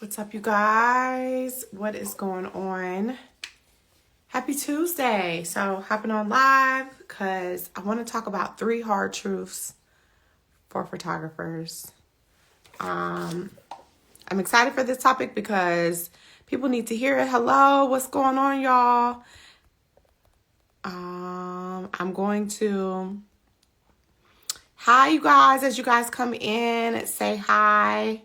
What's up, you guys? What is going on? Happy Tuesday. So, hopping on live because I want to talk about 3 hard truths for photographers. I'm excited for this topic because people need to hear it. Hello, what's going on, y'all? I'm going to hi, you guys. As you guys come in, say hi.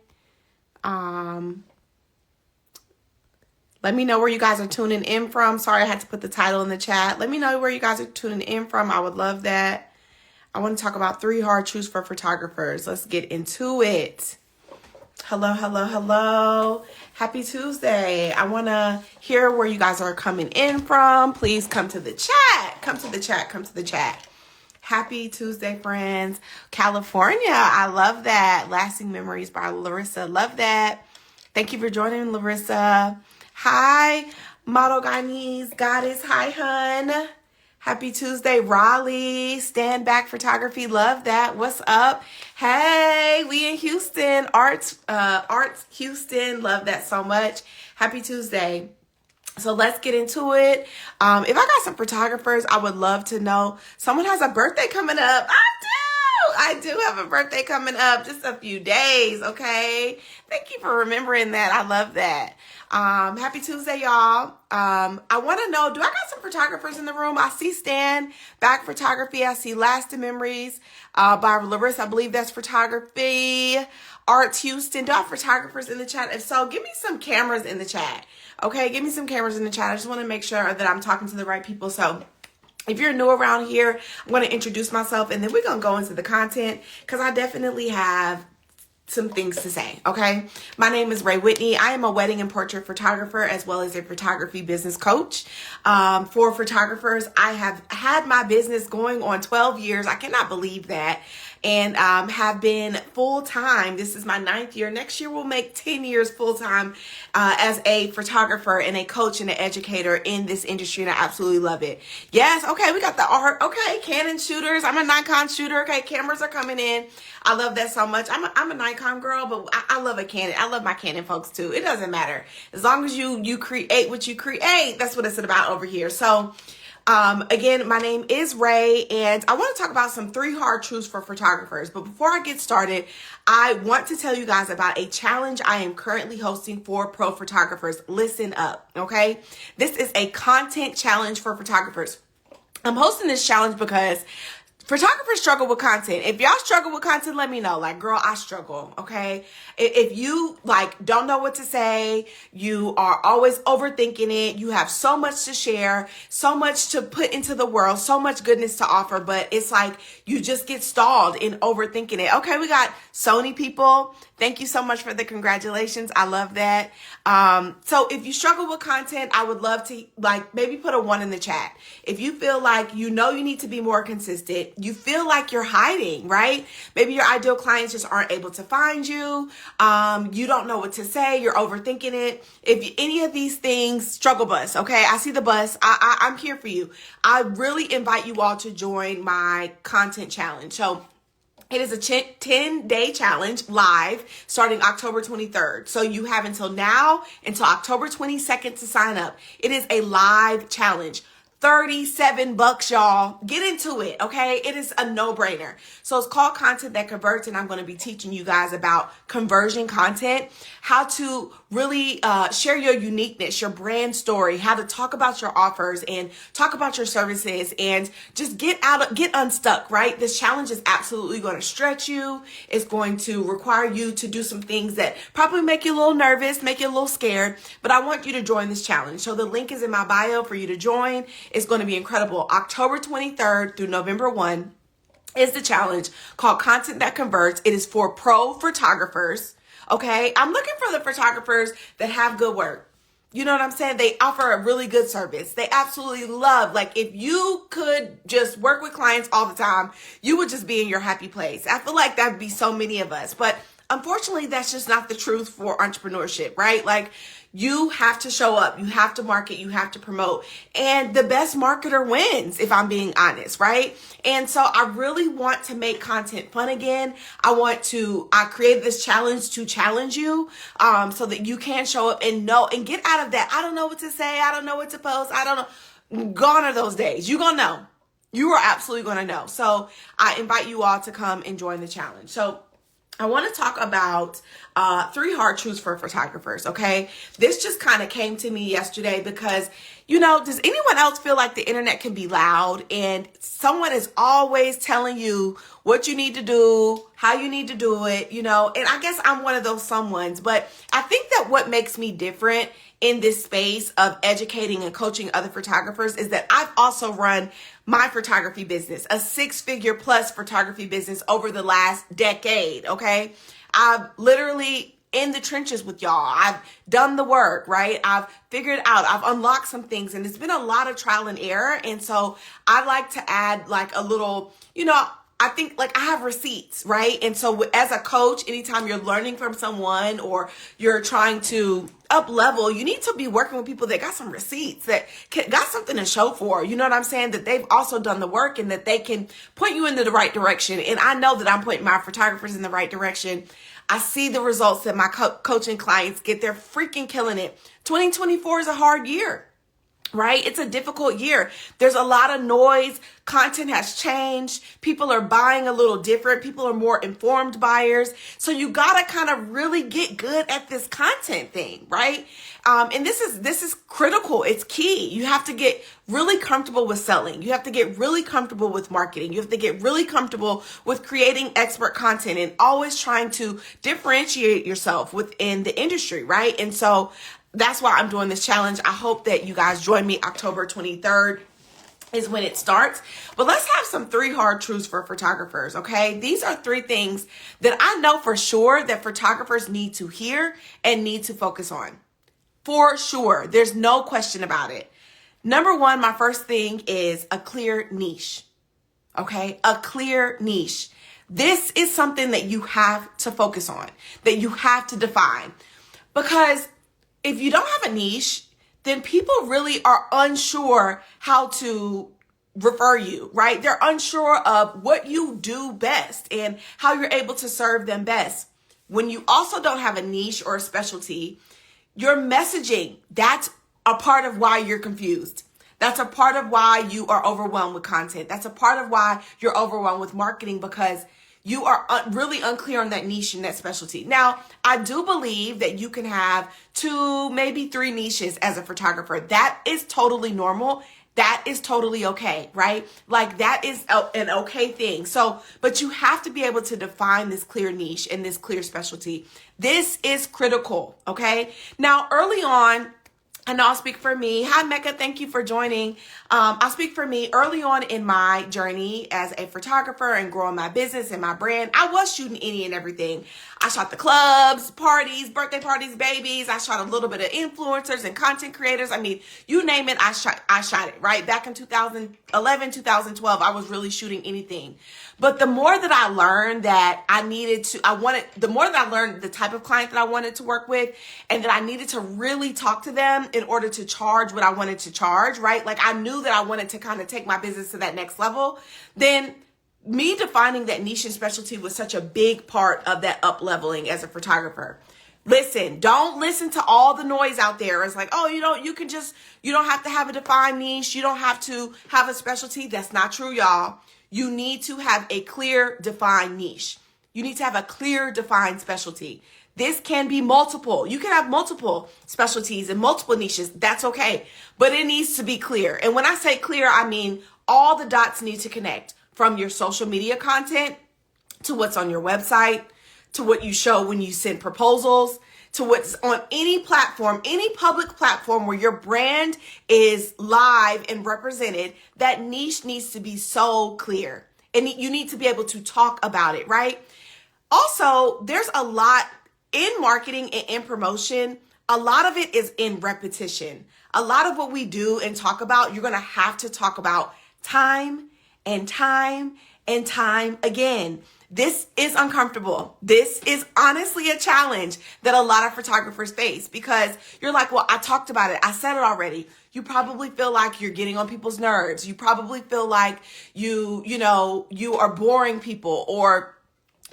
Let me know where you guys are tuning in from. Sorry, I had to put the title in the chat. Let me know where you guys are tuning in from. I would love that. I want to talk about 3 hard truths for photographers. Let's get into it. Hello, hello, hello. Happy Tuesday. I want to hear where you guys are coming in from. Please come to the chat. Come to the chat. Come to the chat. Happy Tuesday, friends. California. I love that. Lasting Memories by Larissa. Love that. Thank you for joining, Larissa. Hi, Model Guyanese Goddess. Hi, hun. Happy Tuesday, Raleigh. Stand Back Photography. Love that. What's up? Hey, we in Houston. Arts Houston. Love that so much. Happy Tuesday. So let's get into it. If I got some photographers, I would love to know. Someone has a birthday coming up. I do have a birthday coming up. Just a few days, okay? Thank you for remembering that. I love that. Happy Tuesday, y'all. I want to know, do I got some photographers in the room? I see Stand Back Photography. I see Lasting Memories by Larissa. I believe that's photography. Arts Houston. Do I have photographers in the chat? If so, give me some cameras in the chat. Okay, give me some cameras in the chat. I just want to make sure that I'm talking to the right people. So if you're new around here, I'm going to introduce myself and then we're going to go into the content because I definitely have some things to say, okay? My name is Ray Whitney. I am a wedding and portrait photographer as well as a photography business coach. For photographers, I have had my business going on 12 years. I cannot believe that. And have been full-time. This is my 9th year. Next year we'll make 10 years full-time as a photographer and a coach and an educator in this industry, and I absolutely love it. Yes, okay, we got the art. Okay, Canon shooters. I'm a Nikon shooter. Okay, cameras are coming in. I love that so much. I'm a Nikon girl, but I love a Canon. I love my Canon folks too. It doesn't matter. As long as you create what you create, that's what it's about over here. So again, my name is Ray, and I want to talk about some 3 hard truths for photographers. But before I get started, I want to tell you guys about a challenge I am currently hosting for pro photographers. Listen up, okay? This is a content challenge for photographers. I'm hosting this challenge because photographers struggle with content. If y'all struggle with content, let me know. Like, girl, I struggle, okay? If you, don't know what to say, you are always overthinking it, you have so much to share, so much to put into the world, so much goodness to offer, but it's like you just get stalled in overthinking it. Okay, we got Sony people. Thank you so much for the congratulations. I love that. So if you struggle with content, I would love to maybe put a 1 in the chat. If you feel like you need to be more consistent, you feel like you're hiding, right? Maybe your ideal clients just aren't able to find you. You don't know what to say. You're overthinking it. If any of these things, struggle bus, okay? I see the bus. I'm here for you. I really invite you all to join my content challenge. So it is a 10-day challenge live starting October 23rd. So you have until October 22nd to sign up. It is a live challenge. $37, y'all. Get into it, okay? It is a no-brainer. So it's called Content That Converts, and I'm going to be teaching you guys about conversion content, how to really share your uniqueness, your brand story, how to talk about your offers and talk about your services and just get unstuck, right? This challenge is absolutely going to stretch you. It's going to require you to do some things that probably make you a little nervous, make you a little scared, but I want you to join this challenge. So the link is in my bio for you to join. It's going to be incredible. October 23rd through November 1 is the challenge called Content That Converts. It is for pro photographers. Okay. I'm looking for the photographers that have good work. You know what I'm saying? They offer a really good service. They absolutely love, if you could just work with clients all the time, you would just be in your happy place. I feel like that'd be so many of us, but unfortunately, that's just not the truth for entrepreneurship, right? Like, you have to show up, you have to market, you have to promote, and the best marketer wins, if I'm being honest, right? And so I really want to make content fun again. I created this challenge to challenge you, so that you can show up and know and get out of that. I don't know what to say. I don't know what to post. I don't know. Gone are those days. You're going to know. You are absolutely going to know. So I invite you all to come and join the challenge. So I want to talk about 3 hard truths for photographers, okay? This just kind of came to me yesterday because, does anyone else feel like the internet can be loud and someone is always telling you what you need to do, how you need to do it, and I guess I'm one of those someones, but I think that what makes me different in this space of educating and coaching other photographers is that I've also run my photography business, a 6-figure plus photography business over the last decade, okay? I've literally in the trenches with y'all. I've done the work, right? I've figured out, I've unlocked some things, and it's been a lot of trial and error. And so I like to add like a little, I think like I have receipts, right? And so as a coach, anytime you're learning from someone or you're trying to up level, you need to be working with people that got some receipts, that got something to show for, you know what I'm saying? That they've also done the work and that they can point you into the right direction. And I know that I'm pointing my photographers in the right direction. I see the results that my coaching clients get. They're freaking killing it. 2024 is a hard year. Right? It's a difficult year. There's a lot of noise. Content has changed. People are buying a little different. People are more informed buyers. So you got to kind of really get good at this content thing, right? And this is critical. It's key. You have to get really comfortable with selling. You have to get really comfortable with marketing. You have to get really comfortable with creating expert content and always trying to differentiate yourself within the industry, right? And so that's why I'm doing this challenge. I hope that you guys join me. October 23rd is when it starts. But let's have some 3 hard truths for photographers, okay? These are 3 things that I know for sure that photographers need to hear and need to focus on. For sure. There's no question about it. Number 1, my first thing is a clear niche, okay? A clear niche. This is something that you have to focus on, that you have to define, because if you don't have a niche, then people really are unsure how to refer you, right? They're unsure of what you do best and how you're able to serve them best. When you also don't have a niche or a specialty, your messaging, that's a part of why you're confused. That's a part of why you are overwhelmed with content. That's a part of why you're overwhelmed with marketing, because you are really unclear on that niche and that specialty. Now, I do believe that you can have 2, maybe 3 niches as a photographer. That is totally normal. That is totally okay, right? Like that is an okay thing. So, but you have to be able to define this clear niche and this clear specialty. This is critical, okay? Now, early on, I know I'll speak for me. Hi, Mecca. Thank you for joining. I'll speak for me. Early on in my journey as a photographer and growing my business and my brand, I was shooting any and everything. I shot the clubs, parties, birthday parties, babies. I shot a little bit of influencers and content creators. I mean, you name it, I shot it, right? Back in 2011, 2012, I was really shooting anything. But the more that I learned that the more that I learned the type of client that I wanted to work with, and that I needed to really talk to them in order to charge what I wanted to charge, right? Like I knew that I wanted to kind of take my business to that next level. Then me defining that niche and specialty was such a big part of that up leveling as a photographer. Listen, don't listen to all the noise out there. It's like, oh, you don't have to have a defined niche. You don't have to have a specialty. That's not true, y'all. You need to have a clear, defined niche. You need to have a clear, defined specialty. This can be multiple. You can have multiple specialties and multiple niches. That's okay. But it needs to be clear. And when I say clear, I mean all the dots need to connect, from your social media content to what's on your website, to what you show when you send proposals, to what's on any platform, any public platform where your brand is live and represented. That niche needs to be so clear, and you need to be able to talk about it, right? Also, there's a lot in marketing and in promotion. A lot of it is in repetition. A lot of what we do and talk about, you're going to have to talk about time and time and time again. This is uncomfortable. This is honestly a challenge that a lot of photographers face, because you're like, well, I talked about it. I said it already. You probably feel like you're getting on people's nerves. You probably feel like you are boring people, or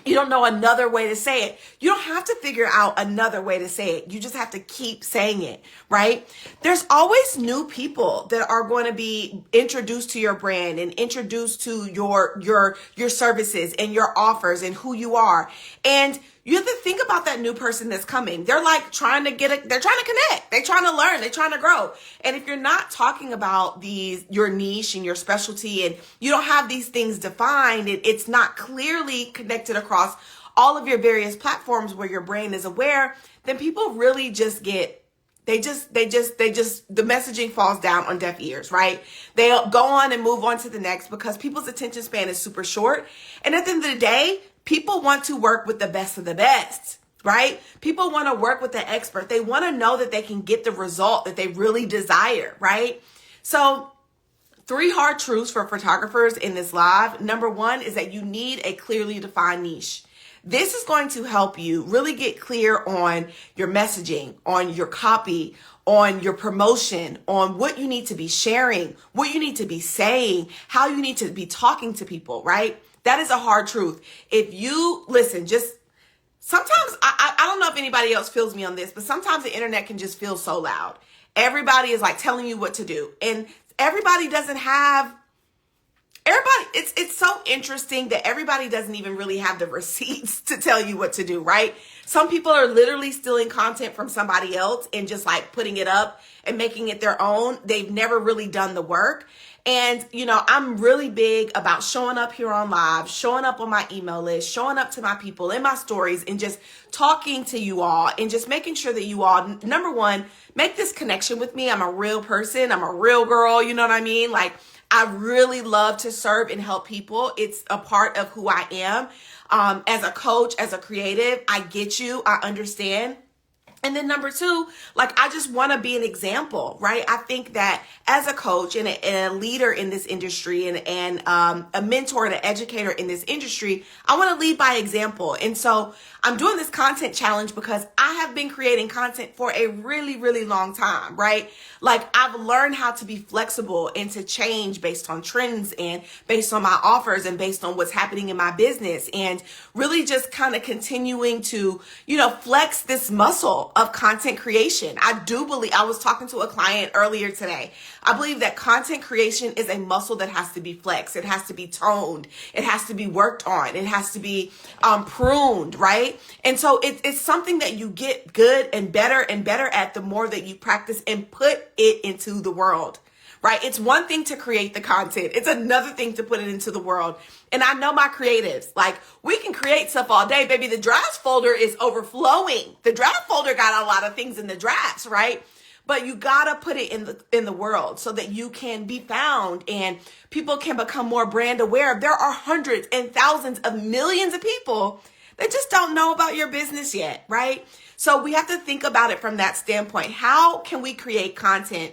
you don't know another way to say it. You don't have to figure out another way to say it. You just have to keep saying it, right? There's always new people that are going to be introduced to your brand and introduced to your services and your offers and who you are. And you have to think about that new person that's coming. They're like they're trying to connect. They're trying to learn. They're trying to grow. And if you're not talking about your niche and your specialty, and you don't have these things defined, it's not clearly connected across all of your various platforms where your brand is aware, then people really just the messaging falls down on deaf ears, right? They'll go on and move on to the next, because people's attention span is super short. And at the end of the day, people want to work with the best of the best, right? People want to work with the expert. They want to know that they can get the result that they really desire, right? So 3 hard truths for photographers in this live. Number 1 is that you need a clearly defined niche. This is going to help you really get clear on your messaging, on your copy, on your promotion, on what you need to be sharing, what you need to be saying, how you need to be talking to people, right? That is a hard truth. If you listen, sometimes I don't know if anybody else feels me on this, but sometimes the internet can just feel so loud. Everybody is like telling you what to do, and it's so interesting that everybody doesn't even really have the receipts to tell you what to do, right? Some people are literally stealing content from somebody else and just like putting it up and making it their own. They've never really done the work. And, I'm really big about showing up here on live, showing up on my email list, showing up to my people in my stories, and just talking to you all, and just making sure that you all, number 1, make this connection with me. I'm a real person. I'm a real girl. You know what I mean? Like, I really love to serve and help people. It's a part of who I am. As a coach, as a creative, I get you. I understand. And then number 2, like, I just want to be an example, right? I think that as a coach and a leader in this industry, and a mentor and an educator in this industry, I want to lead by example. And so I'm doing this content challenge because I have been creating content for a really, really long time, right? Like, I've learned how to be flexible and to change based on trends and based on my offers and based on what's happening in my business, and really just kind of continuing to, flex this muscle of content creation. I was talking to a client earlier today. I believe that content creation is a muscle that has to be flexed. It has to be toned. It has to be worked on. It has to be pruned, right? And so it's something that you get good and better at the more that you practice and put it into the world, right? It's one thing to create the content. It's another thing to put it into the world. And I know my creatives, like, we can create stuff all day, baby. The drafts folder is overflowing. The draft folder got a lot of things in the drafts, right? But you gotta put it in the world so that you can be found and people can become more brand aware. There are hundreds and thousands of millions of people that just don't know about your business yet, right? So we have to think about it from that standpoint. How can we create content?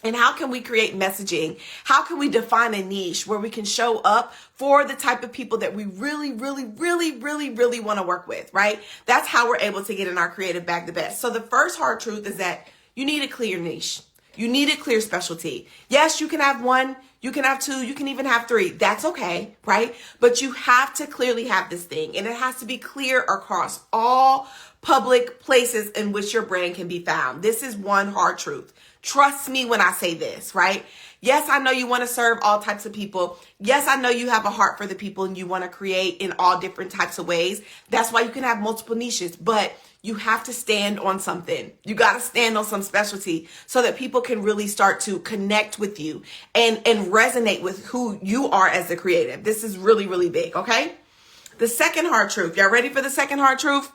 And how can we create messaging? How can we define a niche where we can show up for the type of people that we really, really, really, really, really want to work with, right? That's how we're able to get in our creative bag the best. So the first hard truth is that you need a clear niche. You need a clear specialty. Yes, you can have 1, you can have 2, you can even have 3. That's okay, right? But you have to clearly have this thing, and it has to be clear across all public places in which your brand can be found. This is one hard truth. Trust me when I say this, right? Yes, I know you want to serve all types of people. Yes, I know you have a heart for the people and you want to create in all different types of ways. That's why you can have multiple niches, but you have to stand on something. You got to stand on some specialty so that people can really start to connect with you and resonate with who you are as a creative. This is really, really big, okay? The second hard truth. Y'all ready for the second hard truth?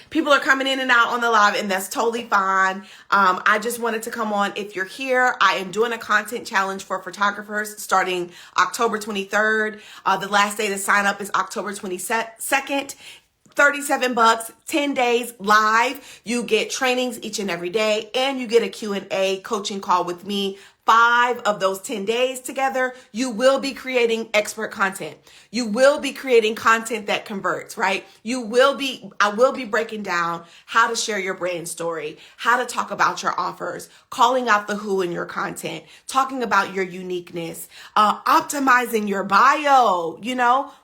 People are coming in and out on the live, and that's totally fine. I just wanted to come on. If you're here, I am doing a content challenge for photographers starting October 23rd. The last day to sign up is October 22nd. $37, 10 days live. You get trainings each and every day, and you get a Q&A coaching call with me 5 of those 10 days together, you will be creating expert content. You will be creating content that converts, right? I will be breaking down how to share your brand story, how to talk about your offers, calling out the who in your content, talking about your uniqueness, optimizing your bio,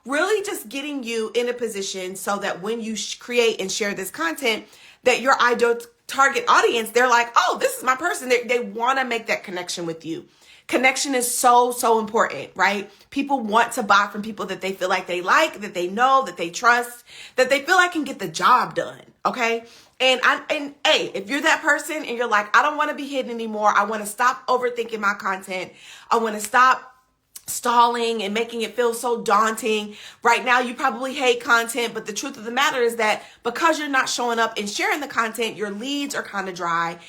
really just getting you in a position so that when you create and share this content, that your ideal target audience, they're like, oh, this is my person. They want to make that connection with you. Connection is so important, right? People want to buy from people that they feel like, that they know, that they trust, that they feel like can get the job done. Okay. And hey, if you're that person and you're like, I don't want to be hidden anymore. I want to stop overthinking my content. I want to stop stalling and making it feel so daunting. Right now, you probably hate content, but the truth of the matter is that because you're not showing up and sharing the content, your leads are kind of dry.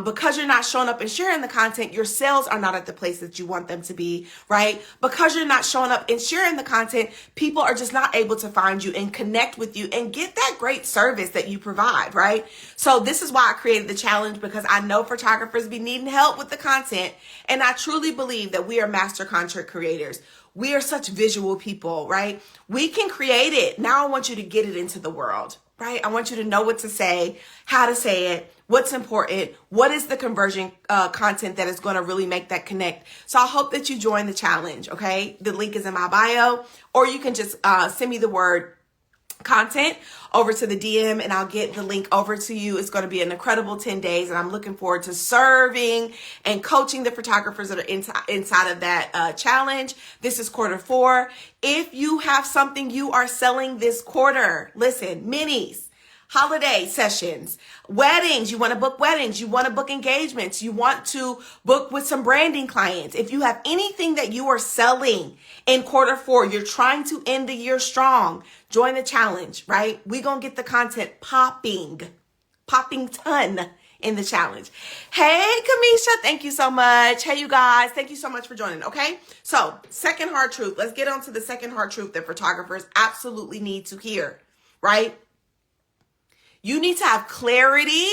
Because you're not showing up and sharing the content, your sales are not at the place that you want them to be, right? Because you're not showing up and sharing the content, people are just not able to find you and connect with you and get that great service that you provide, right? So this is why I created the challenge, because I know photographers be needing help with the content. And I truly believe that we are master content creators. We are such visual people, right? We can create it. Now I want you to get it into the world, right? I want you to know what to say, how to say it, what's important, what is the conversion content that is going to really make that connect. So I hope that you join the challenge, okay? The link is in my bio, or you can just send me the word content over to the DM and I'll get the link over to you. It's going to be an incredible 10 days and I'm looking forward to serving and coaching the photographers that are inside of that challenge. This is quarter 4. If you have something you are selling this quarter, listen, minis, holiday sessions, weddings, you want to book weddings, you want to book engagements, you want to book with some branding clients. If you have anything that you are selling in quarter 4, you're trying to end the year strong, join the challenge, right? We're going to get the content popping ton in the challenge. Hey, Kamisha, thank you so much. Hey, you guys, thank you so much for joining, okay? So, second hard truth. Let's get on to the second hard truth that photographers absolutely need to hear, right? You need to have clarity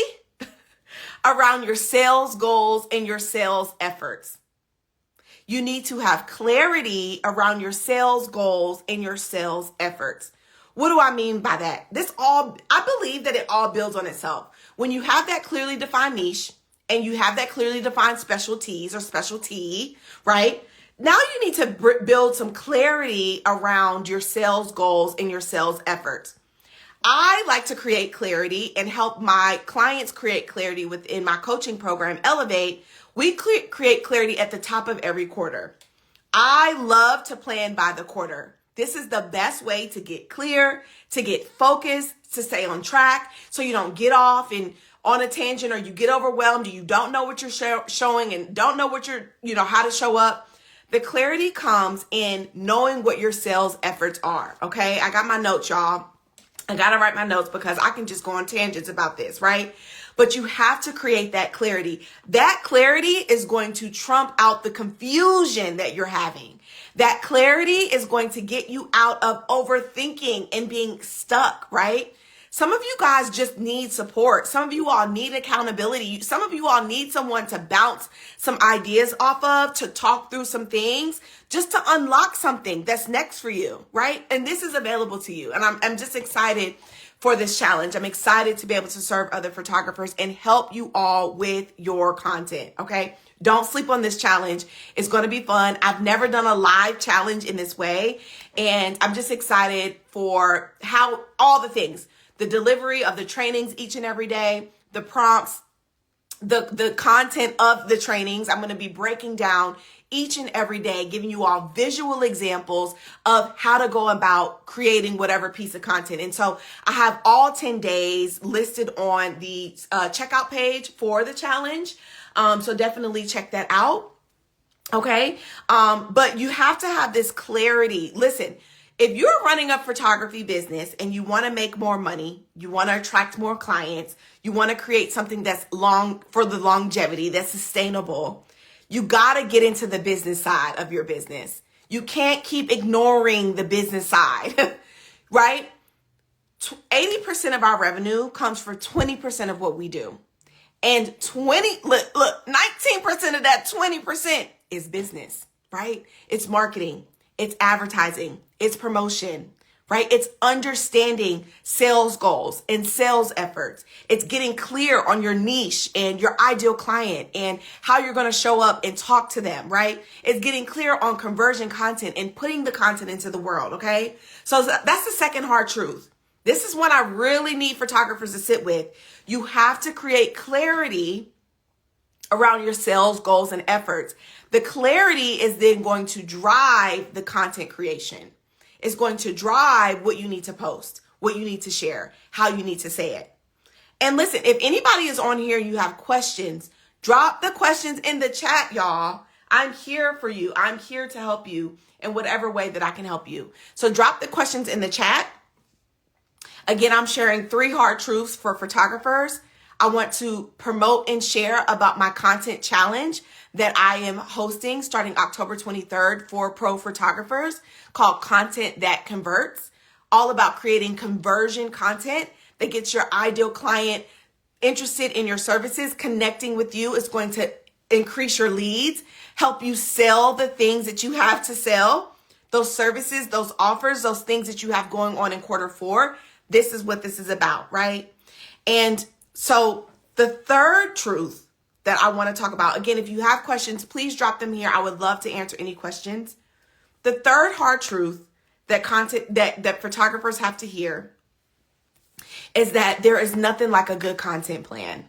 around your sales goals and your sales efforts. You need to have clarity around your sales goals and your sales efforts. What do I mean by that? I believe that it all builds on itself. When you have that clearly defined niche and you have that clearly defined specialties or specialty, right? Now you need to build some clarity around your sales goals and your sales efforts. I like to create clarity and help my clients create clarity within my coaching program, Elevate. We create clarity at the top of every quarter. I love to plan by the quarter. This is the best way to get clear, to get focused, to stay on track so you don't get off and on a tangent or you get overwhelmed or you don't know what you're showing and don't know what how to show up. The clarity comes in knowing what your sales efforts are, okay? I got my notes, y'all. I got to write my notes because I can just go on tangents about this, right? But you have to create that clarity. That clarity is going to trump out the confusion that you're having. That clarity is going to get you out of overthinking and being stuck, right? Some of you guys just need support. Some of you all need accountability. Some of you all need someone to bounce some ideas off of, to talk through some things, just to unlock something that's next for you, right? And this is available to you. And I'm just excited for this challenge. I'm excited to be able to serve other photographers and help you all with your content, okay? Don't sleep on this challenge. It's going to be fun. I've never done a live challenge in this way. And I'm just excited for how all the things, the delivery of the trainings each and every day, the prompts, the content of the trainings. I'm going to be breaking down each and every day, giving you all visual examples of how to go about creating whatever piece of content. And so I have all 10 days listed on the checkout page for the challenge. So definitely check that out. Okay. But you have to have this clarity. Listen, if you're running a photography business and you want to make more money, you want to attract more clients, you want to create something that's for the longevity, that's sustainable, you got to get into the business side of your business. You can't keep ignoring the business side, right? 80% of our revenue comes from 20% of what we do. And 19% of that 20% is business, right? It's marketing, it's advertising, it's promotion, right? It's understanding sales goals and sales efforts. It's getting clear on your niche and your ideal client and how you're going to show up and talk to them, right? It's getting clear on conversion content and putting the content into the world, okay? So that's the second hard truth. This is what I really need photographers to sit with. You have to create clarity around your sales goals and efforts. The clarity is then going to drive the content creation. It's going to drive what you need to post, what you need to share, how you need to say it. And listen, if anybody is on here and you have questions, drop the questions in the chat, y'all. I'm here for you. I'm here to help you in whatever way that I can help you. So drop the questions in the chat. Again, I'm sharing 3 hard truths for photographers. I want to promote and share about my content challenge that I am hosting starting October 23rd for pro photographers called Content That Converts, all about creating conversion content that gets your ideal client interested in your services, connecting with you. Is going to increase your leads, help you sell the things that you have to sell, those services, those offers, those things that you have going on in Q4. This is what this is about, right? And so the third truth that I want to talk about, again, if you have questions, please drop them here. I would love to answer any questions. The third hard truth that that photographers have to hear is that there is nothing like a good content plan.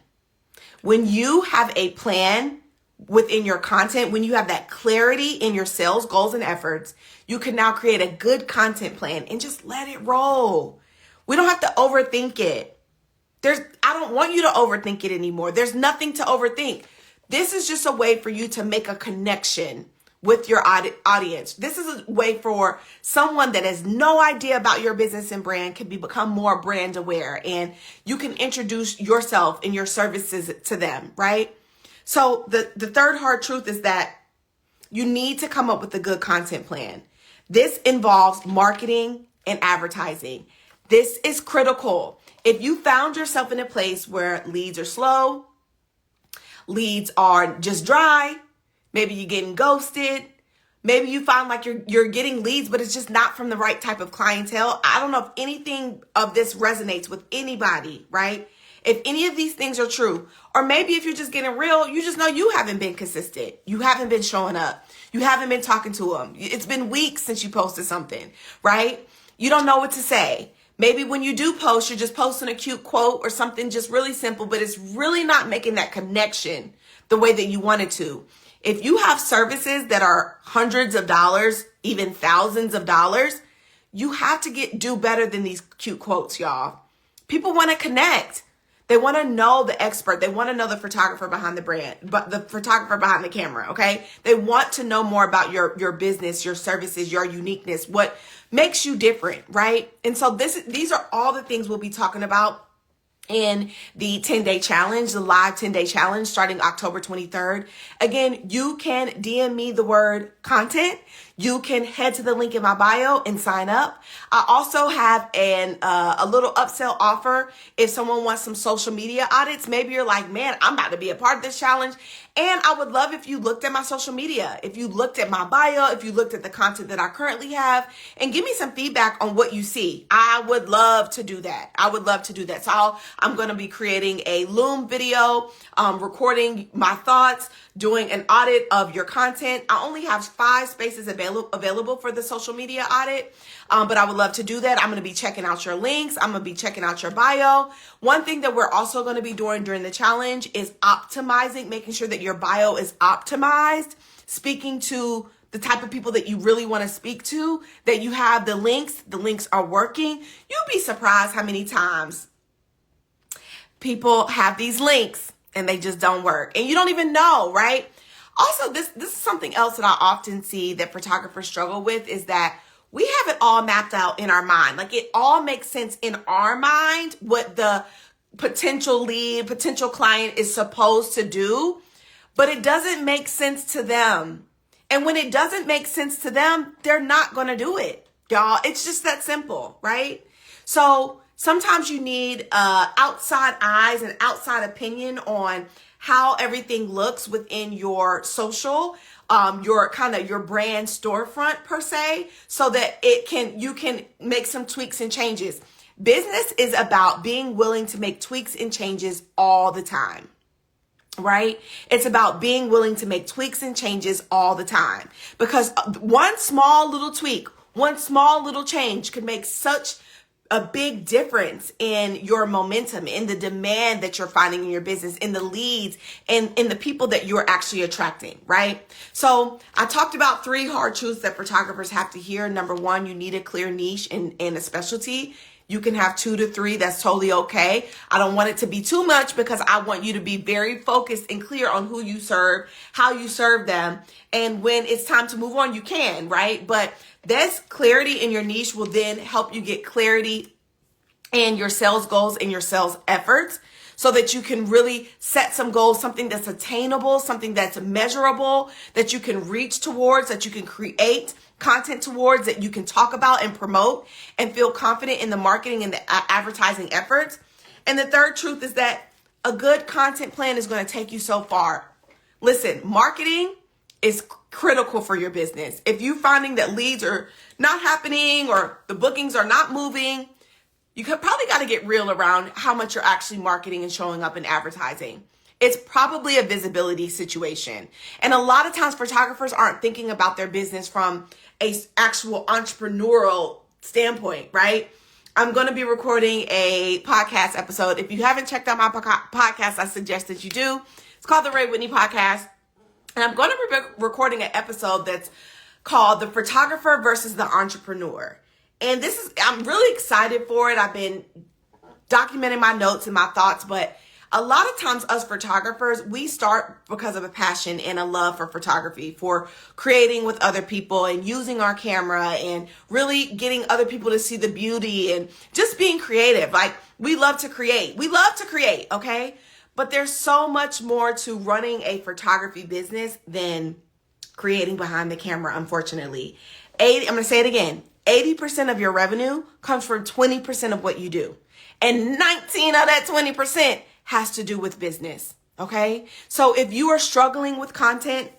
When you have a plan within your content, when you have that clarity in your sales goals and efforts, you can now create a good content plan and just let it roll. We don't have to overthink it. I don't want you to overthink it anymore. There's nothing to overthink. This is just a way for you to make a connection with your audience. This is a way for someone that has no idea about your business and brand can become more brand aware, and you can introduce yourself and your services to them, right? So the third hard truth is that you need to come up with a good content plan. This involves marketing and advertising. This is critical. If you found yourself in a place where leads are slow, leads are just dry, maybe you're getting ghosted, maybe you find like you're getting leads, but it's just not from the right type of clientele. I don't know if anything of this resonates with anybody, right? If any of these things are true, or maybe if you're just getting real, you just know you haven't been consistent. You haven't been showing up. You haven't been talking to them. It's been weeks since you posted something, right? You don't know what to say. Maybe when you do post, you're just posting a cute quote or something just really simple, but it's really not making that connection the way that you wanted to. If you have services that are hundreds of dollars, even thousands of dollars, you have to do better than these cute quotes, y'all. People want to connect. They want to know the expert. They want to know the photographer behind the brand, but the photographer behind the camera, okay? They want to know more about your business, your services, your uniqueness, what makes you different, right? And so these are all the things we'll be talking about in the 10-day challenge, the live 10-day challenge starting October 23rd. Again, you can DM me the word content. You can head to the link in my bio and sign up. I also have a little upsell offer if someone wants some social media audits. Maybe you're like, man, I'm about to be a part of this challenge. And I would love if you looked at my social media, if you looked at my bio, if you looked at the content that I currently have, and give me some feedback on what you see. I would love to do that. I would love to do that. So I'm going to be creating a Loom video, recording my thoughts, doing an audit of your content. I only have 5 spaces available for the social media audit, but I would love to do that. I'm going to be checking out your links. I'm going to be checking out your bio. One thing that we're also going to be doing during the challenge is optimizing, making sure that your bio is optimized, speaking to the type of people that you really want to speak to, that you have the links are working. You'll be surprised how many times people have these links and they just don't work. And you don't even know, right? Also, this is something else that I often see that photographers struggle with, is that we have it all mapped out in our mind. Like, it all makes sense in our mind what the potential lead, potential client is supposed to do, but it doesn't make sense to them. And when it doesn't make sense to them, they're not going to do it, y'all. It's just that simple, right? So Sometimes you need outside eyes and outside opinion on how everything looks within your social, your brand storefront per se, so that you can make some tweaks and changes. Business is about being willing to make tweaks and changes all the time. Right? It's about being willing to make tweaks and changes all the time, because one small little tweak, one small little change could make such a big difference in your momentum, in the demand that you're finding in your business, in the leads, and in the people that you're actually attracting, right? So I talked about 3 hard truths that photographers have to hear. Number 1, you need a clear niche and a specialty. You can have 2 to 3. That's totally okay. I don't want it to be too much, because I want you to be very focused and clear on who you serve, how you serve them. And when it's time to move on, you can, right? But this clarity in your niche will then help you get clarity in your sales goals and your sales efforts, so that you can really set some goals, something that's attainable, something that's measurable, that you can reach towards, that you can create content towards, that you can talk about and promote and feel confident in the marketing and the advertising efforts. And the third truth is that a good content plan is going to take you so far. Listen, marketing is critical for your business. If you're finding that leads are not happening or the bookings are not moving, you could probably got to get real around how much you're actually marketing and showing up in advertising. It's probably a visibility situation. And a lot of times photographers aren't thinking about their business from a actual entrepreneurial standpoint, right? I'm going to be recording a podcast episode. If you haven't checked out my podcast, I suggest that you do. It's called The Ray Whitney Podcast. And I'm going to be recording an episode that's called The Photographer versus the Entrepreneur. And I'm really excited for it. I've been documenting my notes and my thoughts, but a lot of times us photographers, we start because of a passion and a love for photography, for creating with other people and using our camera and really getting other people to see the beauty and just being creative. Like, we love to create. We love to create, okay? But there's so much more to running a photography business than creating behind the camera, unfortunately. I'm going to say it again. 80% of your revenue comes from 20% of what you do. And 19 of that 20% has to do with business, okay? So if you are struggling with content,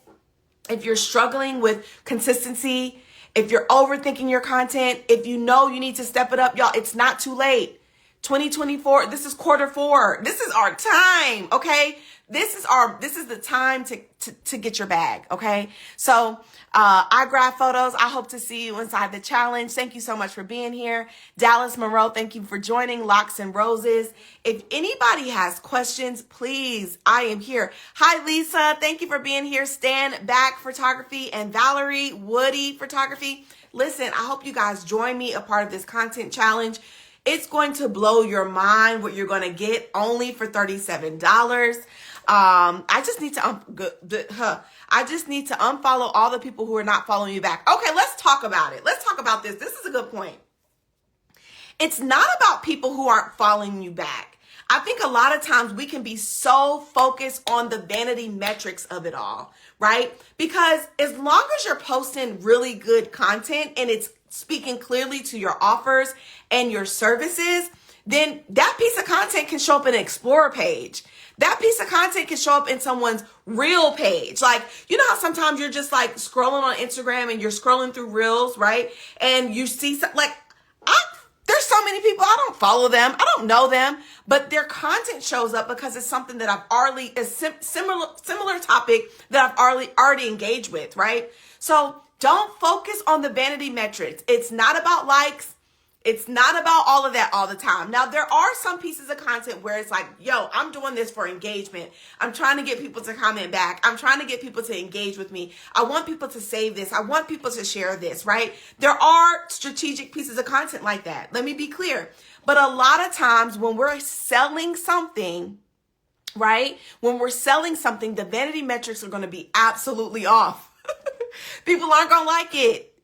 if you're struggling with consistency, if you're overthinking your content, if you know you need to step it up, y'all, it's not too late. 2024, this is Q4. This is our time, okay? This is the time to get your bag, okay? So I grab photos. I hope to see you inside the challenge. Thank you so much for being here. Dallas Monroe, thank you for joining Locks and Roses. If anybody has questions, please, I am here. Hi, Lisa. Thank you for being here. Stand Back Photography and Valerie Woody Photography. Listen, I hope you guys join me a part of this content challenge. It's going to blow your mind what you're going to get only for $37. I just need to unfollow all the people who are not following you back. Okay, let's talk about it. Let's talk about this. This is a good point. It's not about people who aren't following you back. I think a lot of times we can be so focused on the vanity metrics of it all, right? Because as long as you're posting really good content and it's speaking clearly to your offers and your services, then that piece of content can show up in an Explorer page. That piece of content can show up in someone's Reel page. Like, you know how sometimes you're just like scrolling on Instagram and you're scrolling through Reels, right? And you see there's so many people, I don't follow them, I don't know them, but their content shows up because it's something that I've already, a similar topic that I've already engaged with, right? So don't focus on the vanity metrics. It's not about likes. It's not about all of that all the time. Now, there are some pieces of content where it's like, yo, I'm doing this for engagement. I'm trying to get people to comment back. I'm trying to get people to engage with me. I want people to save this. I want people to share this, right? There are strategic pieces of content like that. Let me be clear. But a lot of times when we're selling something, right? When we're selling something, the vanity metrics are going to be absolutely off. People aren't going to like it.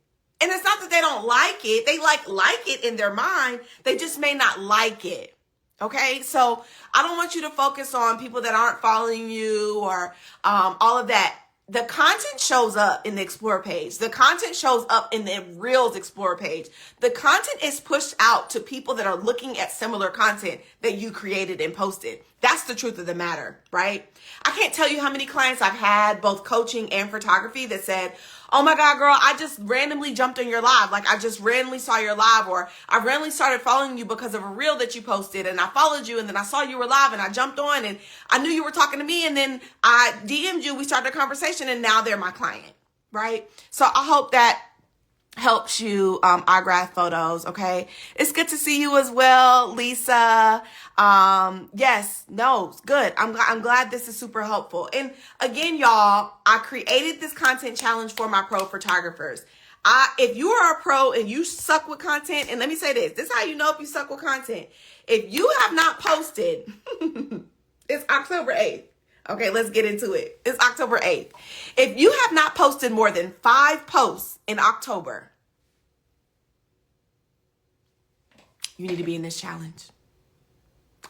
And it's not that they don't like it. They like it in their mind. They just may not like it. Okay. So I don't want you to focus on people that aren't following you or all of that. the content shows up in the Explore page. The content shows up in the Reels Explore page. The content is pushed out to people that are looking at similar content that you created and posted. That's the truth of the matter, right? I can't tell you how many clients I've had, both coaching and photography, that said, oh my God, girl, I just randomly jumped on your live. Like, I just randomly saw your live, or I randomly started following you because of a reel that you posted, and I followed you, and then I saw you were live, and I jumped on, and I knew you were talking to me, and then I DM'd you, we started a conversation, and now they're my client, right? So I hope that helps you, iGrath Photos. Okay. It's good to see you as well, Lisa. Yes, no, it's good. I'm glad this is super helpful. And again, y'all, I created this content challenge for my pro photographers. If you are a pro and you suck with content, and let me say this is how you know if you suck with content. If you have not posted, it's October 8th. Okay, let's get into it. It's October 8th. If you have not posted more than 5 posts in October, you need to be in this challenge.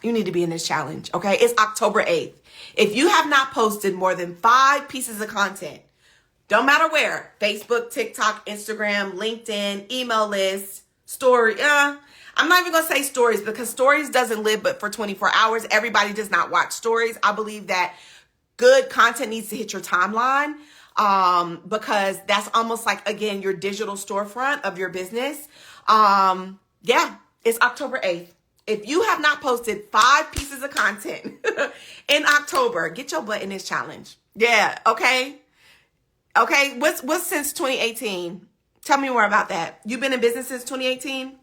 You need to be in this challenge, okay? It's October 8th. If you have not posted more than 5 pieces of content, don't matter where, Facebook, TikTok, Instagram, LinkedIn, email list, story, I'm not even going to say stories, because stories doesn't live but for 24 hours. Everybody does not watch stories. I believe that good content needs to hit your timeline, because that's almost like, again, your digital storefront of your business. Yeah, it's October 8th. If you have not posted 5 pieces of content in October, get your butt in this challenge. Yeah, okay? Okay, what's since 2018? Tell me more about that. You've been in business since 2018?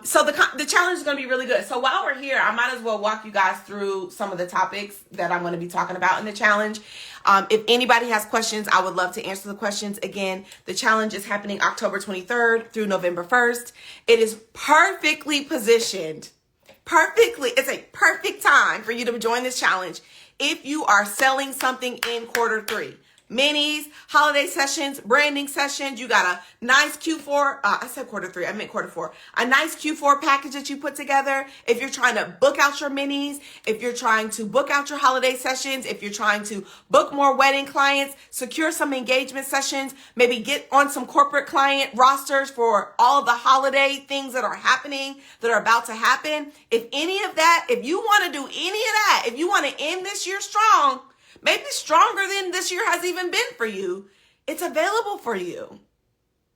So the challenge is going to be really good. So while we're here, I might as well walk you guys through some of the topics that I'm going to be talking about in the challenge. If anybody has questions, I would love to answer the questions. Again, the challenge is happening October 23rd through November 1st. It is perfectly positioned. It's a perfect time for you to join this challenge if you are selling something in quarter 3. Minis, holiday sessions, branding sessions. You got a nice Q4. I said quarter 3. I meant quarter 4. A nice Q4 package that you put together. If you're trying to book out your minis, if you're trying to book out your holiday sessions, if you're trying to book more wedding clients, secure some engagement sessions, maybe get on some corporate client rosters for all of the holiday things that are happening, that are about to happen. If any of that, if you want to do any of that, if you want to end this year strong, maybe stronger than this year has even been for you, it's available for you.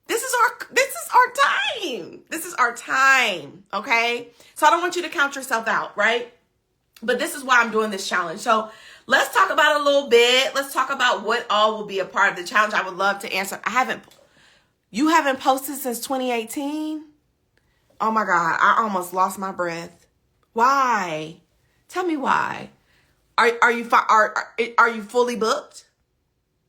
This is our time. This is our time, okay? So I don't want you to count yourself out, right? But this is why I'm doing this challenge. So let's talk about it a little bit. Let's talk about what all will be a part of the challenge. I would love to answer. You haven't posted since 2018? Oh my God, I almost lost my breath. Why? Tell me why. Are you fully booked?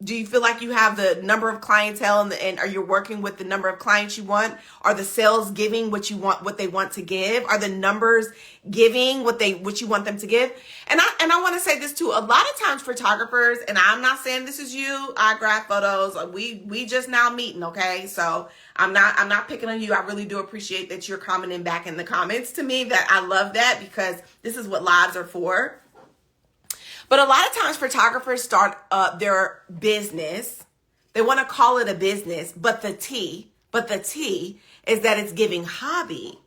Do you feel like you have the number of clientele and are you working with the number of clients you want? Are the sales giving what you want, what they want to give? Are the numbers giving what you want them to give? And I want to say this too. A lot of times photographers, and I'm not saying this is you, iGrath Photos, we just now meeting, okay? So I'm not picking on you. I really do appreciate that you're commenting back in the comments to me. That I love that, because this is what lives are for. But a lot of times photographers start their business. They want to call it a business, but the T is that it's giving hobby,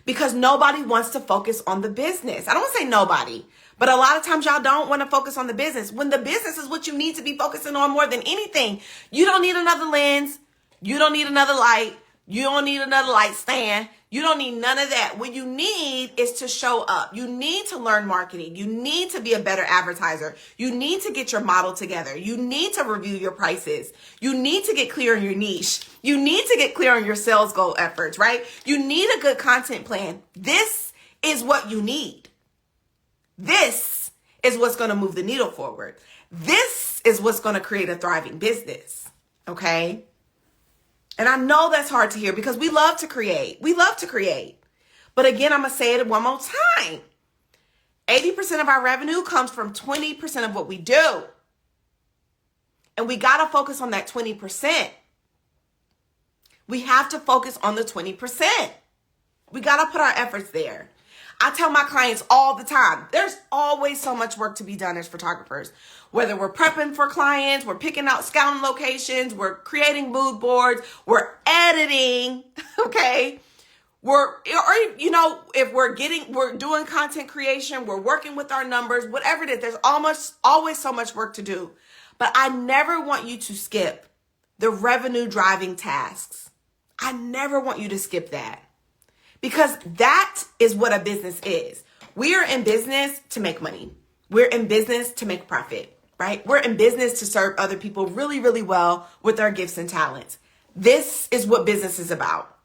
because nobody wants to focus on the business. I don't want to say nobody, but a lot of times y'all don't want to focus on the business, when the business is what you need to be focusing on more than anything. You don't need another lens. You don't need another light. You don't need another light stand. You don't need none of that. What you need is to show up. You need to learn marketing. You need to be a better advertiser. You need to get your model together. You need to review your prices. You need to get clear on your niche. You need to get clear on your sales goal efforts, right? You need a good content plan. This is what you need. This is what's going to move the needle forward. This is what's going to create a thriving business, okay? And I know that's hard to hear, because we love to create. We love to create. But again, I'm going to say it one more time. 80% of our revenue comes from 20% of what we do. And we got to focus on that 20%. We have to focus on the 20%. We got to put our efforts there. I tell my clients all the time, there's always so much work to be done as photographers. Whether we're prepping for clients, we're picking out scouting locations, we're creating mood boards, we're editing, okay? If we're doing content creation, we're working with our numbers, whatever it is, there's always so much work to do. But I never want you to skip the revenue driving tasks. I never want you to skip that, because that is what a business is. We are in business to make money. We're in business to make profit, right? We're in business to serve other people really, really well with our gifts and talents. This is what business is about.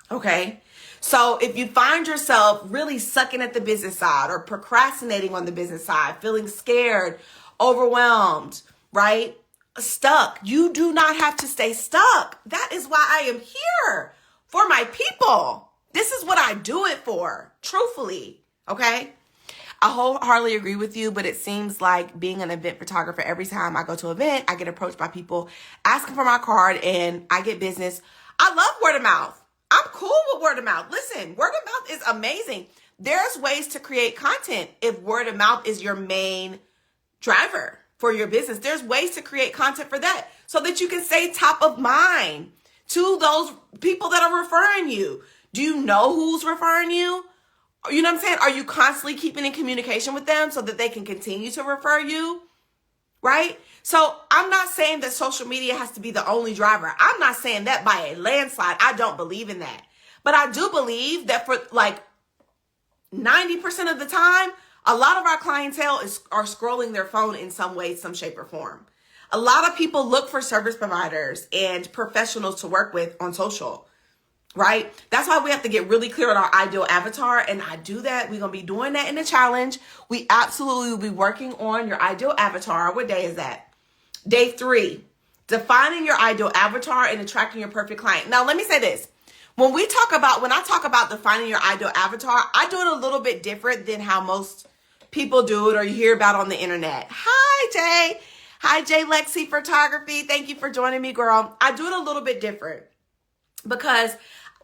Okay. So if you find yourself really sucking at the business side or procrastinating on the business side, feeling scared, overwhelmed, right? Stuck, you do not have to stay stuck. That is why I am here, for my people. This is what I do it for, truthfully. Okay. I wholeheartedly agree with you, but it seems like being an event photographer, every time I go to an event, I get approached by people asking for my card and I get business. I love word of mouth. I'm cool with word of mouth. Listen, word of mouth is amazing. There's ways to create content if word of mouth is your main driver for your business. There's ways to create content for that so that you can stay top of mind to those people that are referring you. Do you know who's referring you? You know what I'm saying? Are you constantly keeping in communication with them so that they can continue to refer you? Right? So I'm not saying that social media has to be the only driver. I'm not saying that by a landslide. I don't believe in that. But I do believe that for like 90% of the time, a lot of our clientele are scrolling their phone in some way, some shape or form. A lot of people look for service providers and professionals to work with on social, right? That's why we have to get really clear on our ideal avatar. And I do that. We're going to be doing that in the challenge. We absolutely will be working on your ideal avatar. What day is that? Day 3, defining your ideal avatar and attracting your perfect client. Now, let me say this. When I talk about defining your ideal avatar, I do it a little bit different than how most people do it or you hear about on the internet. Hi, Jay. Hi, Jay Lexi Photography. Thank you for joining me, girl. I do it a little bit different because,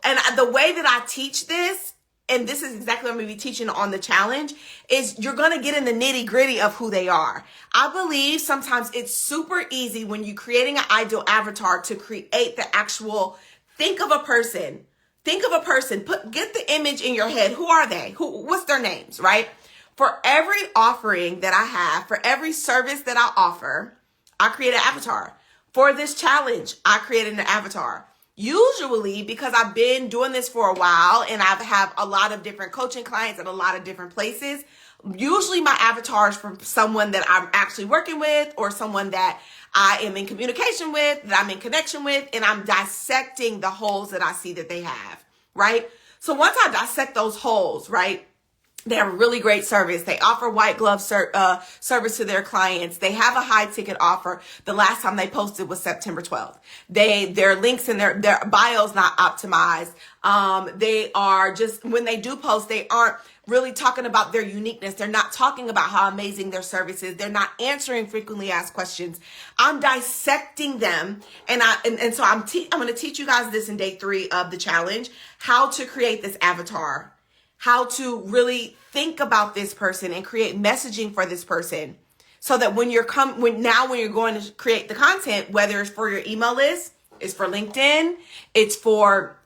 and the way that I teach this, and this is exactly what I'm going to be teaching on the challenge, is you're going to get in the nitty gritty of who they are. I believe sometimes it's super easy when you're creating an ideal avatar to create the actual, think of a person, get the image in your head. Who are they? What's their names, right? For every offering that I have, for every service that I offer, I create an avatar. For this challenge, I created an avatar. Usually, because I've been doing this for a while and I have a lot of different coaching clients at a lot of different places, usually my avatar is from someone that I'm actually working with or someone that I am in communication with, that I'm in connection with, and I'm dissecting the holes that I see that they have, right? So once I dissect those holes, right, they have a really great service. They offer white glove service to their clients. They have a high ticket offer. The last time they posted was September 12th. Their links in their bio's not optimized. They are just, when they do post, they aren't really talking about their uniqueness. They're not talking about how amazing their service is. They're not answering frequently asked questions. I'm dissecting them. And so I'm going to teach you guys this in day 3 of the challenge, how to create this avatar, how to really think about this person and create messaging for this person so that when you're going to create the content, whether it's for your email list, it's for LinkedIn, it's for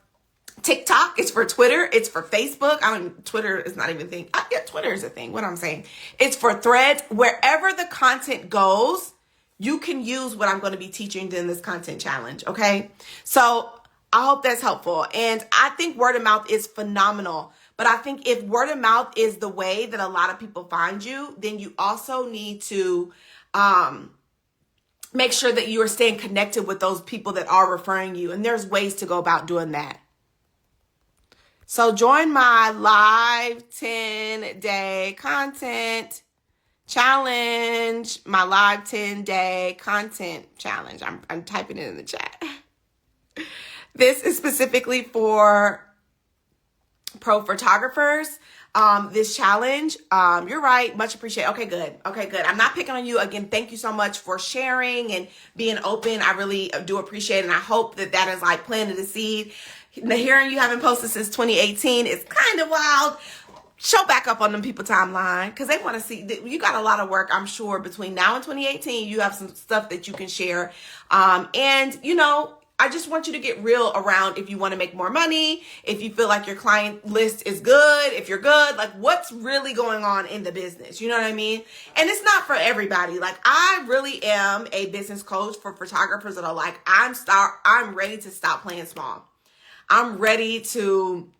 TikTok, it's for Twitter, it's for Facebook. Twitter is not even a thing. Yeah, Twitter is a thing. What I'm saying. It's for Threads. Wherever the content goes, you can use what I'm going to be teaching in this content challenge. Okay. So I hope that's helpful. And I think word of mouth is phenomenal. But I think if word of mouth is the way that a lot of people find you, then you also need to make sure that you are staying connected with those people that are referring you. And there's ways to go about doing that. So join my live 10-day content challenge, my live 10-day content challenge. I'm typing it in the chat. This is specifically for pro photographers. This challenge, you're right. Much appreciated. Okay, good. I'm not picking on you. Again, thank you so much for sharing and being open. I really do appreciate it. And I hope that is like planting a seed. Hearing you haven't posted since 2018 is kind of wild. show back up on them people timeline because they want to see that you got a lot of work. I'm sure between now and 2018, you have some stuff that you can share. And you know, I just want you to get real around if you want to make more money, if you feel like your client list is good, if you're good, like what's really going on in the business. You know what I mean? And it's not for everybody. Like I really am a business coach for photographers that are like, I'm ready to stop playing small. I'm ready to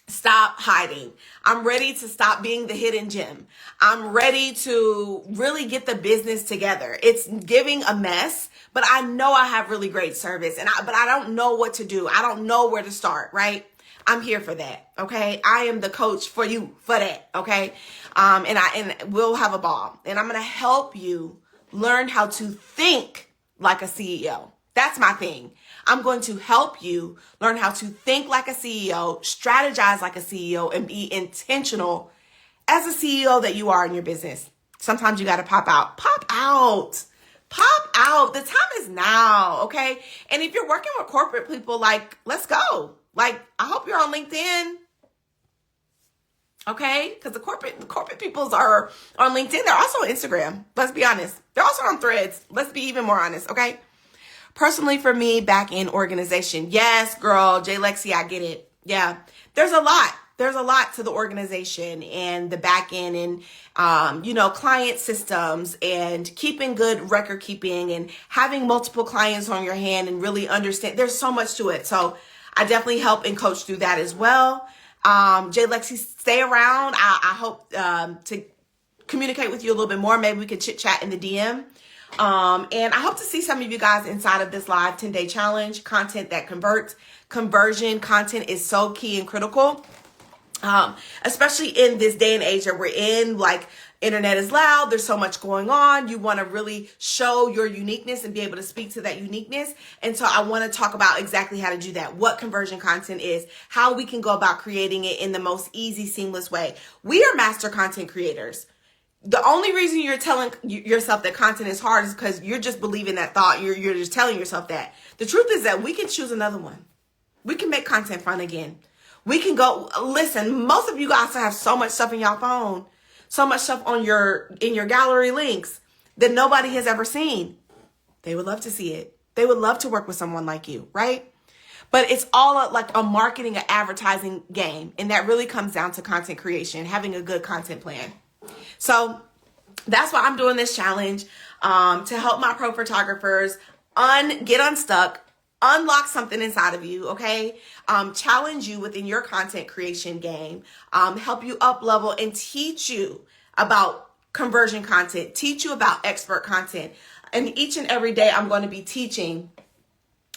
stop hiding. I'm ready to stop being the hidden gem. I'm ready to really get the business together. It's giving a mess, but I know I have really great service but I don't know what to do. I don't know where to start, right? I'm here for that. Okay. I am the coach for you for that. Okay. And we'll have a ball and I'm going to help you learn how to think like a CEO. That's my thing. I'm going to help you learn how to think like a CEO, strategize like a CEO, and be intentional as a CEO that you are in your business. Sometimes you got to pop out. Pop out. Pop out. The time is now, okay? And if you're working with corporate people, like, let's go. Like, I hope you're on LinkedIn, okay? Because the corporate peoples are on LinkedIn. They're also on Instagram. Let's be honest. They're also on Threads. Let's be even more honest, okay? Personally, for me, back in organization. Yes, girl, J Lexi, I get it. Yeah, there's a lot. There's a lot to the organization and the back end and, client systems and keeping good record keeping and having multiple clients on your hand and really understand. There's so much to it. So I definitely help and coach through that as well. J Lexi, stay around. I hope to communicate with you a little bit more. Maybe we could chit chat in the DM. And I hope to see some of you guys inside of this live 10-day challenge. Content that converts. Conversion content is so key and critical. Especially in this day and age that we're in, like internet is loud. There's so much going on. You want to really show your uniqueness and be able to speak to that uniqueness. And so I want to talk about exactly how to do that, what conversion content is, how we can go about creating it in the most easy, seamless way. We are master content creators. The only reason you're telling yourself that content is hard is because you're just believing that thought. You're just telling yourself that. The truth is that we can choose another one. We can make content fun again. We can go, listen, most of you guys have so much stuff in your phone, so much stuff in your gallery links that nobody has ever seen. They would love to see it. They would love to work with someone like you, right? But it's all like a marketing and advertising game. And that really comes down to content creation, having a good content plan. So that's why I'm doing this challenge, to help my pro photographers get unstuck, unlock something inside of you, okay? Challenge you within your content creation game, help you up level and teach you about conversion content, teach you about expert content. And each and every day I'm going to be teaching.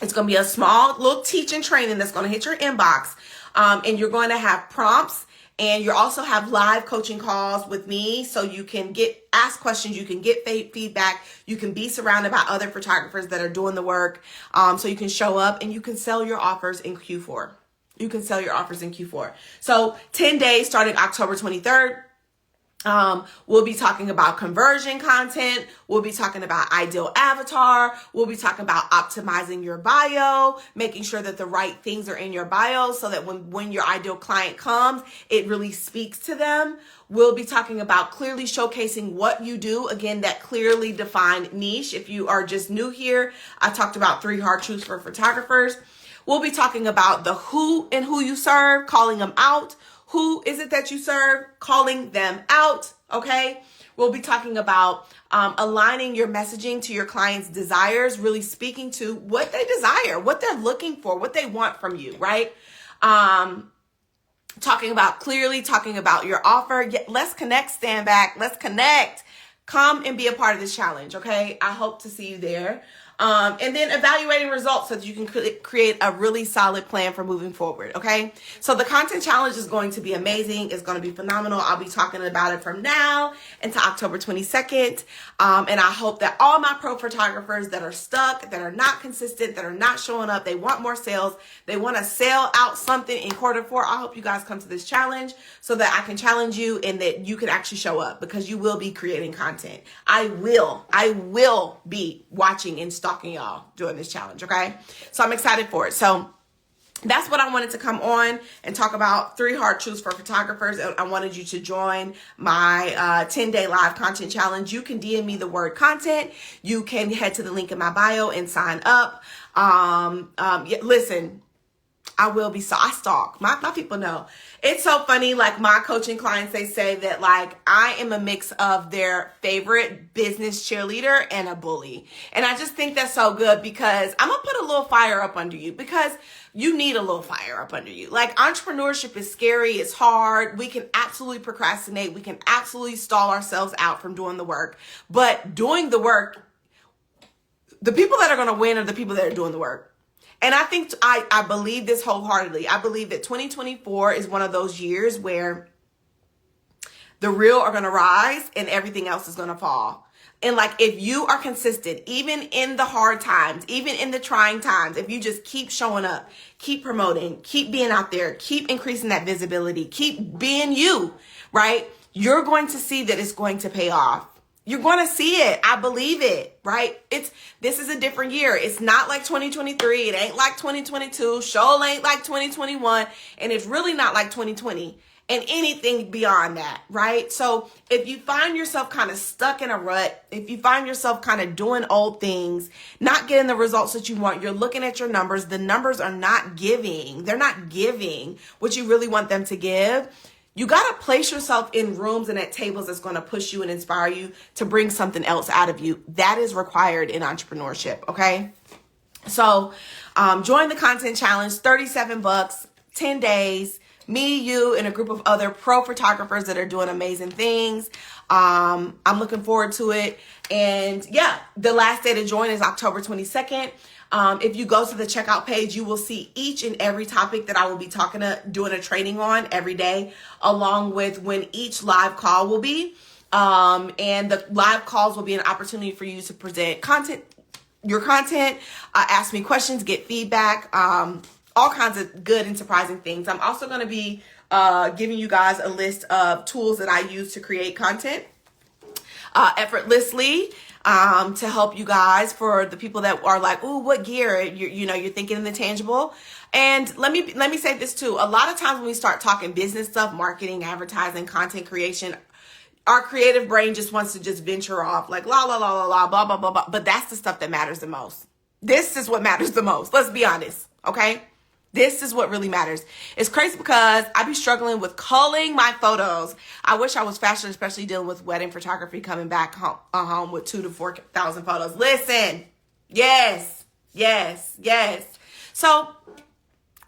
It's going to be a small little teaching training that's going to hit your inbox. And you're going to have prompts. And you also have live coaching calls with me so you can ask questions, you can get feedback, you can be surrounded by other photographers that are doing the work, so you can show up and you can sell your offers in Q4. You can sell your offers in Q4. So 10 days starting October 23rd. We'll be talking about conversion content. We'll be talking about ideal avatar. We'll be talking about optimizing your bio, making sure that the right things are in your bio so that when your ideal client comes, it really speaks to them. We'll be talking about clearly showcasing what you do. Again, that clearly defined niche. If you are just new here, I talked about 3 hard truths for photographers. We'll be talking about the who and who you serve, calling them out. Who is it that you serve? Calling them out, okay? We'll be talking about aligning your messaging to your client's desires, really speaking to what they desire, what they're looking for, what they want from you, right? Talking about your offer. Let's connect, stand back. Let's connect. Come and be a part of this challenge, okay? I hope to see you there. And then evaluating results so that you can create a really solid plan for moving forward, okay? So the content challenge is going to be amazing. It's going to be phenomenal. I'll be talking about it from now until October 22nd. And I hope that all my pro photographers that are stuck, that are not consistent, that are not showing up, they want more sales, they want to sell out something in Q4. I hope you guys come to this challenge so that I can challenge you and that you can actually show up because you will be creating content. I will be watching and stalking y'all during this challenge, okay? So I'm excited for it. So that's what I wanted to come on and talk about, 3 hard truths for photographers. I wanted you to join my 10-day live content challenge. You can DM me the word content. You can head to the link in my bio and sign up. Listen, I will be, so I stalk. My people know. It's so funny, like my coaching clients, they say that like I am a mix of their favorite business cheerleader and a bully. And I just think that's so good, because I'm gonna put a little fire up under you, because you need a little fire up under you. Like, entrepreneurship is scary, it's hard. We can absolutely procrastinate. We can absolutely stall ourselves out from doing the work. But doing the work, the people that are gonna win are the people that are doing the work. And I think I believe this wholeheartedly. I believe that 2024 is one of those years where the real are going to rise and everything else is going to fall. And like, if you are consistent, even in the hard times, even in the trying times, if you just keep showing up, keep promoting, keep being out there, keep increasing that visibility, keep being you, right? You're going to see that it's going to pay off. You're going to see it. I believe it, right? This is a different year. It's not like 2023. It ain't like 2022. Show ain't like 2021. And it's really not like 2020 and anything beyond that, right? So if you find yourself kind of stuck in a rut, if you find yourself kind of doing old things, not getting the results that you want, you're looking at your numbers, the numbers are not giving. They're not giving what you really want them to give. You got to place yourself in rooms and at tables that's going to push you and inspire you to bring something else out of you. That is required in entrepreneurship, okay? So join the content challenge, $37, 10 days, me, you, and a group of other pro photographers that are doing amazing things. I'm looking forward to it. And yeah, the last day to join is October 22nd. If you go to the checkout page, you will see each and every topic that I will be doing a training on every day, along with when each live call will be. And the live calls will be an opportunity for you to present your content, ask me questions, get feedback, all kinds of good and surprising things. I'm also going to be giving you guys a list of tools that I use to create content effortlessly. To help you guys, for the people that are like, oh, what gear? You're thinking in the tangible. And let me say this too. A lot of times when we start talking business stuff, marketing, advertising, content creation, our creative brain just wants to just venture off like la la la la la blah blah blah blah. But that's the stuff that matters the most. This is what matters the most. Let's be honest, okay? This is what really matters. It's crazy because I be struggling with culling my photos. I wish I was faster, especially dealing with wedding photography, coming back home with 2,000 to 4,000 photos. Listen, yes. So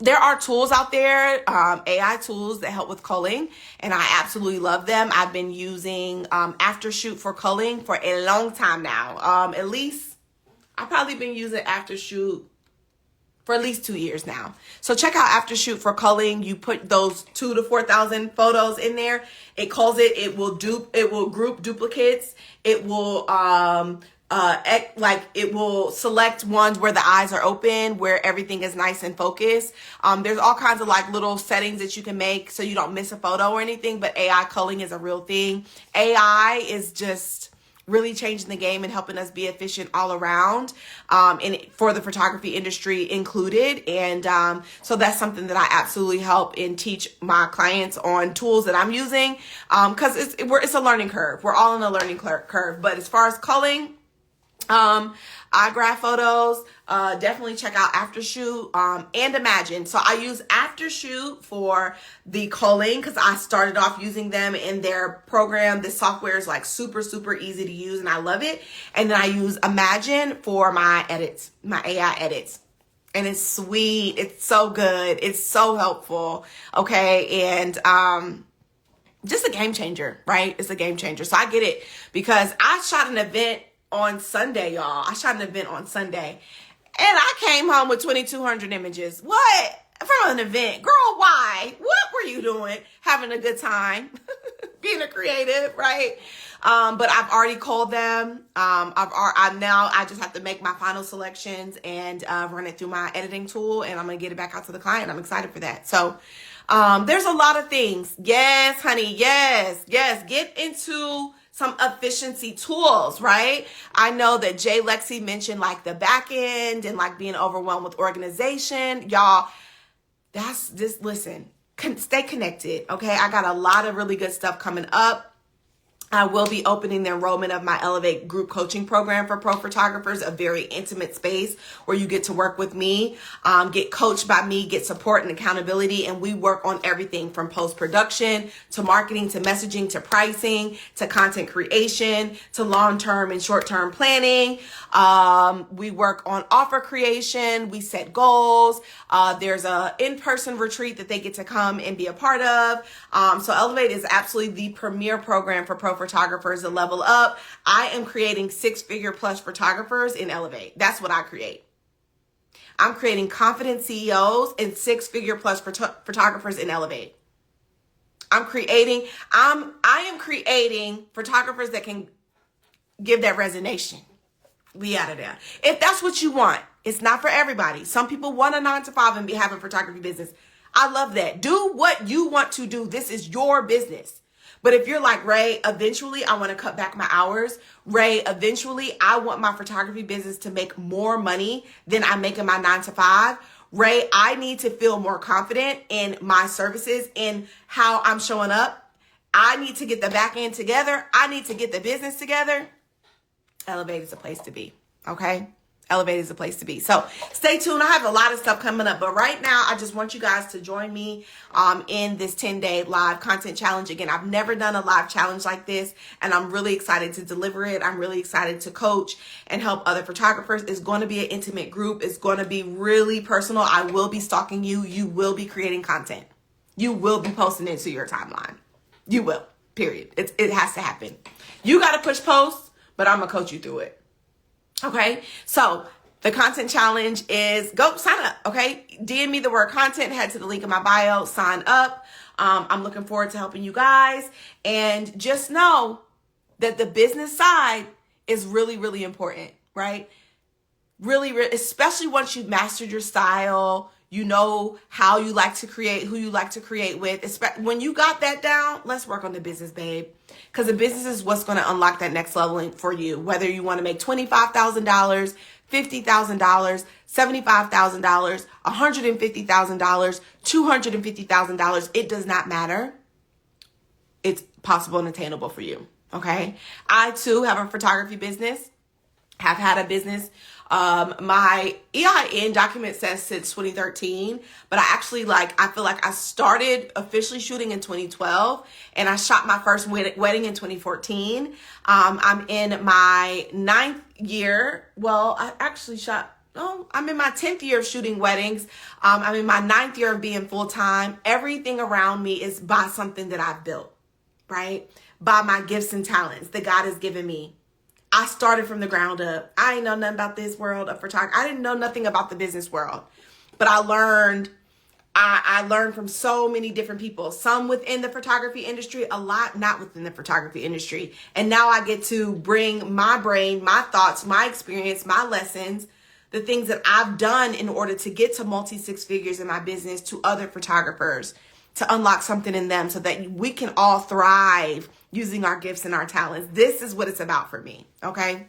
there are tools out there, AI tools that help with culling, and I absolutely love them. I've been using Aftershoot for culling for a long time now. At least I've probably been using Aftershoot for at least 2 years now. So check out Aftershoot for culling. You put those 2,000 to 4,000 photos in there. It culls it. It will group duplicates. It will it will select ones where the eyes are open, where everything is nice and focused. There's all kinds of like little settings that you can make so you don't miss a photo or anything, but AI culling is a real thing. AI is just really changing the game and helping us be efficient all around, and for the photography industry included. And so that's something that I absolutely help and teach my clients on tools that I'm using, because it's a learning curve. We're all in a learning curve. But as far as culling, I grab photos, definitely check out Aftershoot, and Imagine. So I use Aftershoot for the culling because I started off using them in their program. This software is like super, super easy to use and I love it. And then I use Imagine for my edits, my AI edits. And it's sweet. It's so good. It's so helpful. Okay. And, just a game changer, right? It's a game changer. So I get it, because I shot an event on Sunday, y'all. I shot an event on Sunday and I came home with 2,200 images. What? From an event. Girl, why? What were you doing? Having a good time. Being a creative, right? But I've already called them. I just have to make my final selections and run it through my editing tool, and I'm going to get it back out to the client. I'm excited for that. So there's a lot of things. Yes, honey. Yes. Get into some efficiency tools, right? I know that Jay Lexi mentioned like the back end and like being overwhelmed with organization. Y'all, that's just, listen, stay connected. Okay. I got a lot of really good stuff coming up. I will be opening the enrollment of my Elevate group coaching program for pro photographers, a very intimate space where you get to work with me, get coached by me, get support and accountability. And we work on everything from post-production to marketing, to messaging, to pricing, to content creation, to long-term and short-term planning. We work on offer creation. We set goals. There's a in-person retreat that they get to come and be a part of. So Elevate is absolutely the premier program for pro photographers to level up. I am creating 6-figure plus photographers in Elevate. That's what I create. I'm creating confident CEOs and 6-figure plus photographers in Elevate. I am creating photographers that can give that resonation. We out of there. If that's what you want, it's not for everybody. Some people want a 9-to-5 and have a photography business. I love that. Do what you want to do. This is your business. But if you're like, Ray, eventually I want to cut back my hours. Ray, eventually I want my photography business to make more money than I make in my 9-to-5. Ray, I need to feel more confident in my services, in how I'm showing up. I need to get the back end together. I need to get the business together. Elevate is a place to be. Okay. Elevate is a place to be. So stay tuned. I have a lot of stuff coming up, but right now I just want you guys to join me in this 10-day live content challenge. Again, I've never done a live challenge like this, and I'm really excited to deliver it. I'm really excited to coach and help other photographers. It's going to be an intimate group. It's going to be really personal. I will be stalking you. You will be creating content. You will be posting it to your timeline. You will, period. It has to happen. You got to push post, but I'm going to coach you through it. Okay, so the content challenge is go sign up. Okay, DM me the word content, head to the link in my bio, sign up. I'm looking forward to helping you guys. And just know that the business side is really, really important, right? Really, especially once you've mastered your style, you know how you like to create, who you like to create with. When you got that down, let's work on the business, babe. Because the business is what's going to unlock that next level for you. Whether you want to make $25,000, $50,000, $75,000, $150,000, $250,000, it does not matter. It's possible and attainable for you. Okay. I too have a photography business. Have had a business. My EIN document says since 2013, but I feel like I started officially shooting in 2012 and I shot my first wedding in 2014. I'm in my 9th year. Well, I'm in my 10th year of shooting weddings. I'm in my 9th year of being full-time. Everything around me is by something that I've built, right? By my gifts and talents that God has given me. I started from the ground up. I didn't know nothing about this world of photography. I didn't know nothing about the business world, but I learned from so many different people, some within the photography industry, a lot not within the photography industry. And now I get to bring my brain, my thoughts, my experience, my lessons, the things that I've done in order to get to multi-6 figures in my business to other photographers, to unlock something in them so that we can all thrive using our gifts and our talents. This is what it's about for me, okay?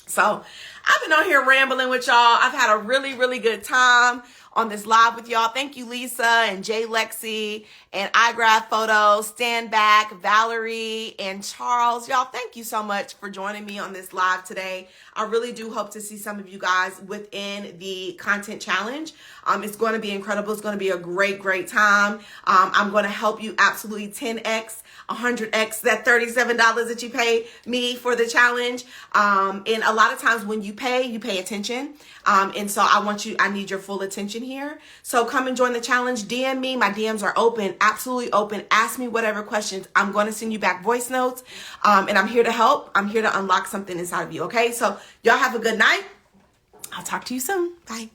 So I've been on here rambling with y'all. I've had a really, really good time on this live with y'all. Thank you, Lisa and Jay Lexi and iGraph Photos, Stand Back, Valerie and Charles. Y'all, thank you so much for joining me on this live today. I really do hope to see some of you guys within the content challenge. It's going to be incredible. It's going to be a great, great time. I'm going to help you absolutely 10x, 100x that $37 that you pay me for the challenge. And a lot of times when you pay attention. And so I need your full attention here. So come and join the challenge. DM me. My DMs are open, absolutely open. Ask me whatever questions. I'm going to send you back voice notes. And I'm here to help. I'm here to unlock something inside of you. Okay. So y'all have a good night. I'll talk to you soon. Bye.